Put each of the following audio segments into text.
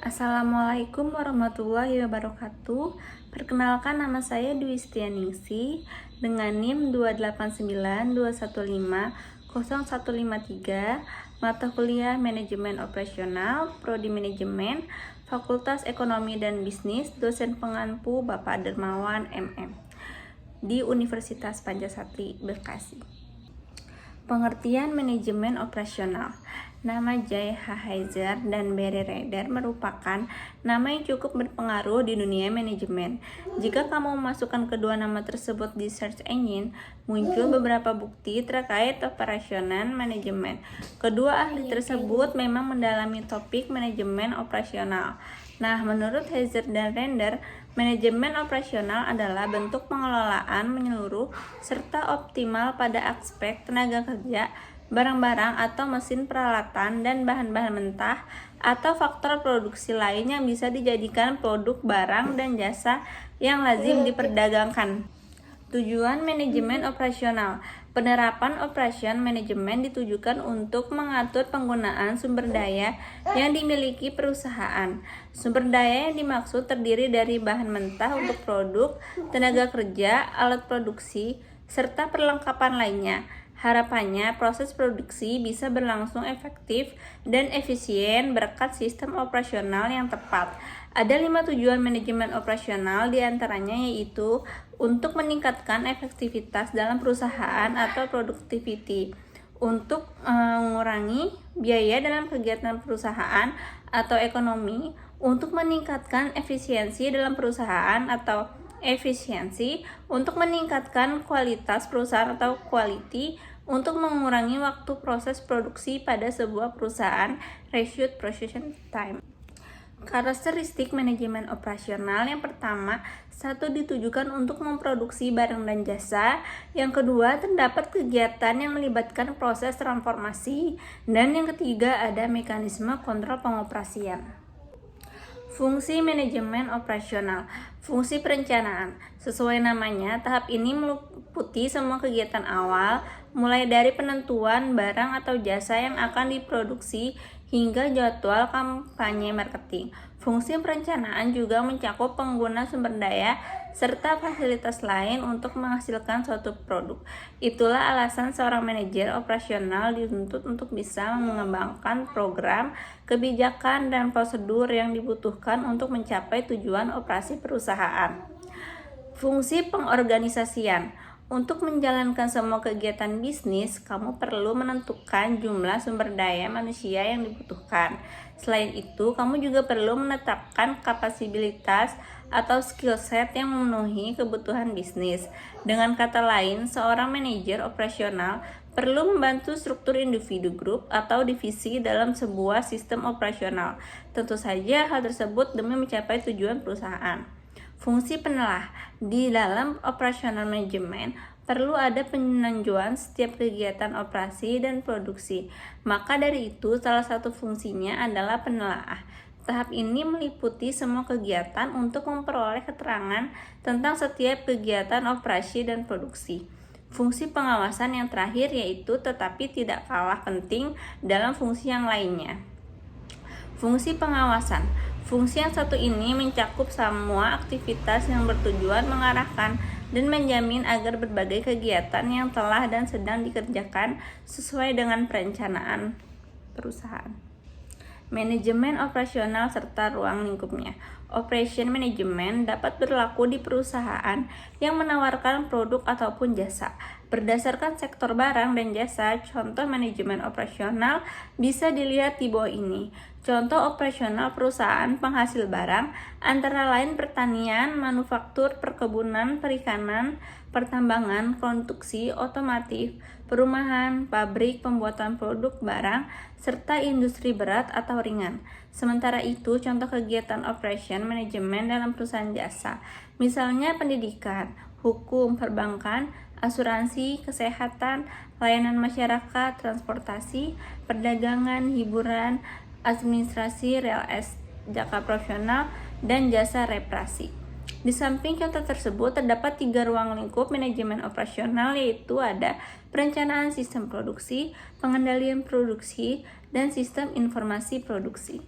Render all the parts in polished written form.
Assalamualaikum warahmatullahi wabarakatuh. Perkenalkan, nama saya Dwi Setianingsih dengan NIM 28921500153, mata kuliah Manajemen Operasional, Prodi Manajemen, Fakultas Ekonomi dan Bisnis, dosen pengampu Bapak Dermawan MM di Universitas Pancasatri Bekasi. Pengertian manajemen operasional. Nama J. H. Heiser dan Barry Rader merupakan nama yang cukup berpengaruh di dunia manajemen. Jika kamu memasukkan kedua nama tersebut di search engine, muncul beberapa bukti terkait operasional manajemen. Kedua ahli tersebut memang mendalami topik manajemen operasional. Nah, menurut Heiser dan Rader, manajemen operasional adalah bentuk pengelolaan menyeluruh serta optimal pada aspek tenaga kerja, barang-barang atau mesin peralatan, dan bahan-bahan mentah atau faktor produksi lain yang bisa dijadikan produk barang dan jasa yang lazim diperdagangkan. Tujuan manajemen operasional. Penerapan operation manajemen ditujukan untuk mengatur penggunaan sumber daya yang dimiliki perusahaan. Sumber daya yang dimaksud terdiri dari bahan mentah untuk produk, tenaga kerja, alat produksi, serta perlengkapan lainnya. Harapannya, proses produksi bisa berlangsung efektif dan efisien berkat sistem operasional yang tepat. Ada 5 tujuan manajemen operasional, diantaranya yaitu untuk meningkatkan efektivitas dalam perusahaan atau productivity, untuk mengurangi biaya dalam kegiatan perusahaan atau ekonomi, untuk meningkatkan efisiensi dalam perusahaan atau efisiensi, untuk meningkatkan kualitas perusahaan atau quality, untuk mengurangi waktu proses produksi pada sebuah perusahaan, reduce processing time. Karakteristik manajemen operasional yang pertama, satu, ditujukan untuk memproduksi barang dan jasa. Yang kedua, terdapat kegiatan yang melibatkan proses transformasi. Dan yang ketiga, ada mekanisme kontrol pengoperasian. Fungsi manajemen operasional. Fungsi perencanaan. Sesuai namanya, tahap ini meliputi semua kegiatan awal, mulai dari penentuan barang atau jasa yang akan diproduksi hingga jadwal kampanye marketing. Fungsi perencanaan juga mencakup pengguna sumber daya serta fasilitas lain untuk menghasilkan suatu produk. Itulah alasan seorang manajer operasional dituntut untuk bisa mengembangkan program, kebijakan, dan prosedur yang dibutuhkan untuk mencapai tujuan operasi perusahaan. Fungsi pengorganisasian. Untuk menjalankan semua kegiatan bisnis, kamu perlu menentukan jumlah sumber daya manusia yang dibutuhkan. Selain itu, kamu juga perlu menetapkan kapasitas atau skill set yang memenuhi kebutuhan bisnis. Dengan kata lain, seorang manajer operasional perlu membantu struktur individu, grup, atau divisi dalam sebuah sistem operasional. Tentu saja hal tersebut demi mencapai tujuan perusahaan. Fungsi penelah. Di dalam operasional manajemen perlu ada peninjauan setiap kegiatan operasi dan produksi. Maka dari itu, salah satu fungsinya adalah penelaah. Tahap ini meliputi semua kegiatan untuk memperoleh keterangan tentang setiap kegiatan operasi dan produksi. Fungsi pengawasan yang terakhir yaitu tetapi tidak kalah penting dalam fungsi yang lainnya. Fungsi pengawasan. Fungsi yang satu ini mencakup semua aktivitas yang bertujuan mengarahkan dan menjamin agar berbagai kegiatan yang telah dan sedang dikerjakan sesuai dengan perencanaan perusahaan. Manajemen operasional serta ruang lingkupnya. Operation management dapat berlaku di perusahaan yang menawarkan produk ataupun jasa. Berdasarkan sektor barang dan jasa, contoh manajemen operasional bisa dilihat di bawah ini. Contoh operasional perusahaan penghasil barang antara lain pertanian, manufaktur, perkebunan, perikanan, pertambangan, konstruksi, otomotif, perumahan, pabrik, pembuatan produk barang, serta industri berat atau ringan. Sementara itu, contoh kegiatan operation manajemen dalam perusahaan jasa, misalnya pendidikan, hukum, perbankan, asuransi, kesehatan, layanan masyarakat, transportasi, perdagangan, hiburan, administrasi, real estate, jasa profesional, dan jasa reparasi. Di samping contoh tersebut, terdapat 3 ruang lingkup manajemen operasional, yaitu ada perencanaan sistem produksi, pengendalian produksi, dan sistem informasi produksi.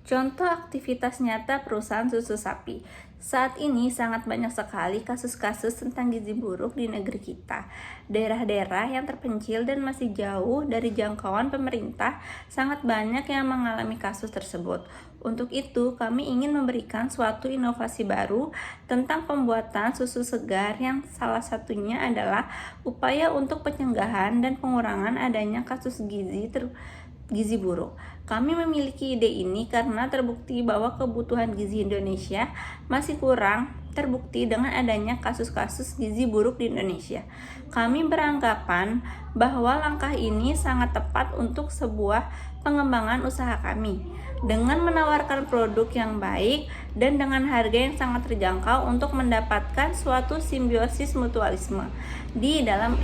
Contoh aktivitas nyata perusahaan susu sapi. Saat ini sangat banyak sekali kasus-kasus tentang gizi buruk di negeri kita. Daerah-daerah yang terpencil dan masih jauh dari jangkauan pemerintah sangat banyak yang mengalami kasus tersebut. Untuk itu, kami ingin memberikan suatu inovasi baru tentang pembuatan susu segar yang salah satunya adalah upaya untuk pencegahan dan pengurangan adanya kasus gizi buruk. Kami memiliki ide ini karena terbukti bahwa kebutuhan gizi Indonesia masih kurang terbukti dengan adanya kasus-kasus gizi buruk di Indonesia. Kami beranggapan bahwa langkah ini sangat tepat untuk sebuah pengembangan usaha kami dengan menawarkan produk yang baik dan dengan harga yang sangat terjangkau untuk mendapatkan suatu simbiosis mutualisme di dalam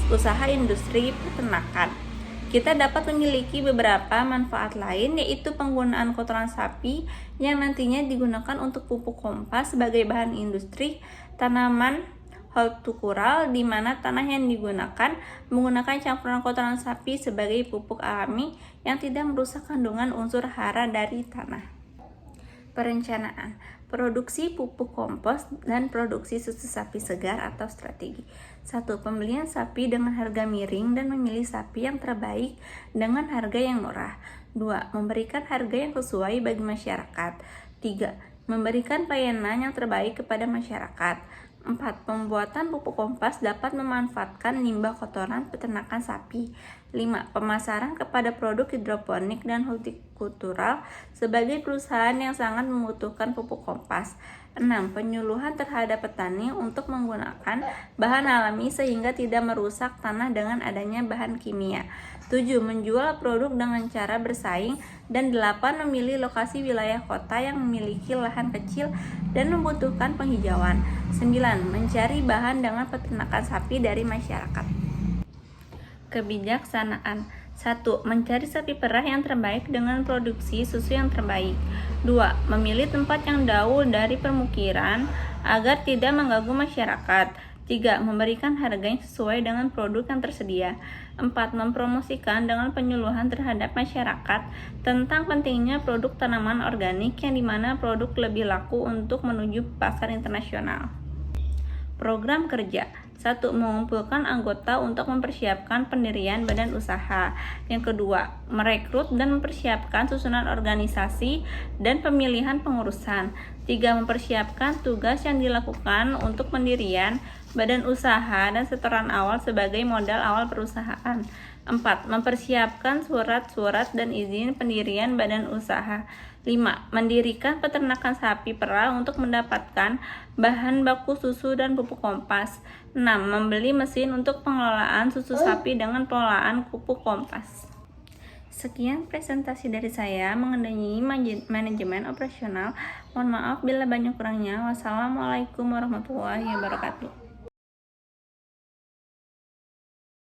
usaha industri peternakan. Kita dapat memiliki beberapa manfaat lain, yaitu penggunaan kotoran sapi yang nantinya digunakan untuk pupuk kompas sebagai bahan industri tanaman hortikultural, di mana tanah yang digunakan menggunakan campuran kotoran sapi sebagai pupuk alami yang tidak merusak kandungan unsur hara dari tanah. Perencanaan, produksi pupuk kompos, dan produksi susu sapi segar atau strategi. 1. Pembelian sapi dengan harga miring dan memilih sapi yang terbaik dengan harga yang murah. 2. Memberikan harga yang sesuai bagi masyarakat. 3. Memberikan pelayanan yang terbaik kepada masyarakat. 4. Pembuatan pupuk kompas dapat memanfaatkan limbah kotoran peternakan sapi. 5. Pemasaran kepada produk hidroponik dan hortikultural sebagai perusahaan yang sangat membutuhkan pupuk kompas. 6. Penyuluhan terhadap petani untuk menggunakan bahan alami sehingga tidak merusak tanah dengan adanya bahan kimia. 7. Menjual produk dengan cara bersaing. Dan 8. Memilih lokasi wilayah kota yang memiliki lahan kecil dan membutuhkan penghijauan. 9. Mencari bahan dengan peternakan sapi dari masyarakat. Kebijaksanaan. 1. Mencari sapi perah yang terbaik dengan produksi susu yang terbaik. 2. Memilih tempat yang jauh dari permukiman agar tidak mengganggu masyarakat. 3. Memberikan harga yang sesuai dengan produk yang tersedia. 4. Mempromosikan dengan penyuluhan terhadap masyarakat tentang pentingnya produk tanaman organik yang dimana produk lebih laku untuk menuju pasar internasional. Program kerja. 1. Mengumpulkan anggota untuk mempersiapkan pendirian badan usaha. Yang kedua, merekrut dan mempersiapkan susunan organisasi dan pemilihan pengurusan. 3. Mempersiapkan tugas yang dilakukan untuk pendirian badan usaha dan setoran awal sebagai modal awal perusahaan. 4. Mempersiapkan surat-surat dan izin pendirian badan usaha. 5. Mendirikan peternakan sapi perah untuk mendapatkan bahan baku susu dan pupuk kompas. 6. Membeli mesin untuk pengelolaan susu sapi dengan pengelolaan pupuk kompas. Sekian presentasi dari saya mengenai manajemen operasional. Mohon maaf bila banyak kurangnya. Wassalamualaikum warahmatullahi wabarakatuh.